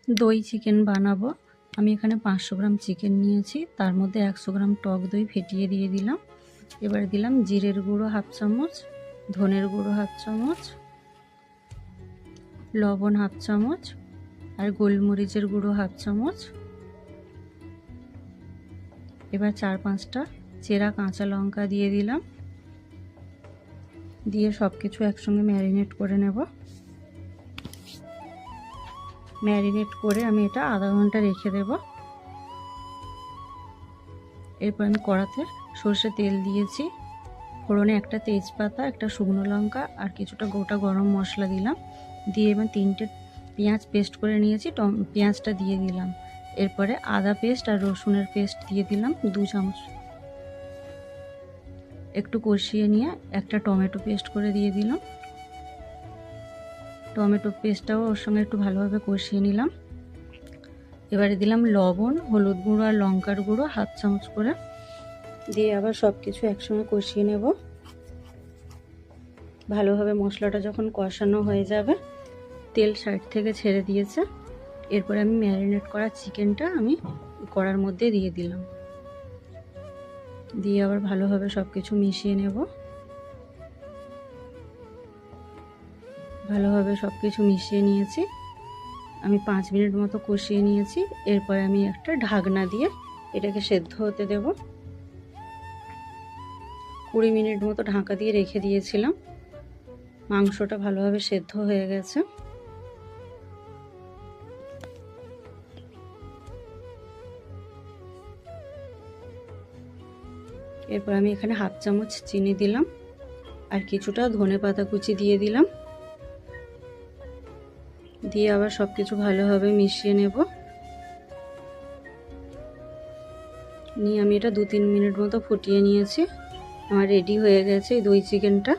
দই চিকেন বানাবো। আমি এখানে 500 গ্রাম চিকেন নিয়েছি, তার মধ্যে 100 গ্রাম টক দই ফেটিয়ে দিয়ে দিলাম। এবার দিলাম জিরের গুঁড়ো হাফ চামচ, ধনের গুঁড়ো হাফ চামচ, লবণ হাফ চামচ আর গোলমরিচের গুঁড়ো হাফ চামচ। এবার 4-5টা চেরা কাঁচা লঙ্কা দিয়ে দিলাম, দিয়ে সব কিছু একসঙ্গে ম্যারিনেট করে নেব। ম্যারিনেট করে আমি এটা আধা ঘন্টা রেখে দেব। এরপর আমি কড়াতে সরষে তেল দিয়েছি, ফোড়নে একটা তেজপাতা, একটা শুকনো লঙ্কা আর কিছুটা গোটা গরম মশলা দিলাম। দিয়ে এবার 3টে পেঁয়াজ পেস্ট করে নিয়েছি, পেঁয়াজটা দিয়ে দিলাম। এরপরে আদা পেস্ট আর রসুনের পেস্ট দিয়ে দিলাম 2 চামচ। একটু কষিয়ে নিয়ে একটা টমেটো পেস্ট করে দিয়ে দিলাম। টমেটো পেস্টটাও ওর সঙ্গে একটু ভালোভাবে কষিয়ে নিলাম। এবারে দিলাম লবণ, হলুদ গুঁড়ো আর লঙ্কার গুঁড়ো হাফ চামচ করে, দিয়ে আবার সব কিছু একসঙ্গে কষিয়ে নেব। ভালোভাবে মশলাটা যখন কষানো হয়ে যাবে, তেল সাইড থেকে ছেড়ে দিয়েছে, এরপরে আমি ম্যারিনেট করা চিকেনটা আমি কড়ার মধ্যে দিয়ে দিলাম। দিয়ে আবার ভালোভাবে সব কিছু মিশিয়ে নেব। ভালোভাবে সব কিছু মিশিয়ে নিয়েছি, আমি 5 মিনিট মতো কষিয়ে নিয়েছি। এরপরে আমি একটা ঢাকনা দিয়ে এটাকে সেদ্ধ হতে দেব। 20 মিনিট মতো ঢাকা দিয়ে রেখে দিয়েছিলাম। মাংসটা ভালোভাবে সেদ্ধ হয়ে গেছে। এরপর আমি এখানে হাফ চামচ চিনি দিলাম আর কিছুটা ধনেপাতা কুচি দিয়ে দিলাম। দিয়ে আবার সব কিছু ভালোভাবে মিশিয়ে নেব। নিয়ে আমি এটা 2-3 মিনিট মতো ফুটিয়ে নিয়েছি। আমার রেডি হয়ে গেছে এই দই চিকেনটা।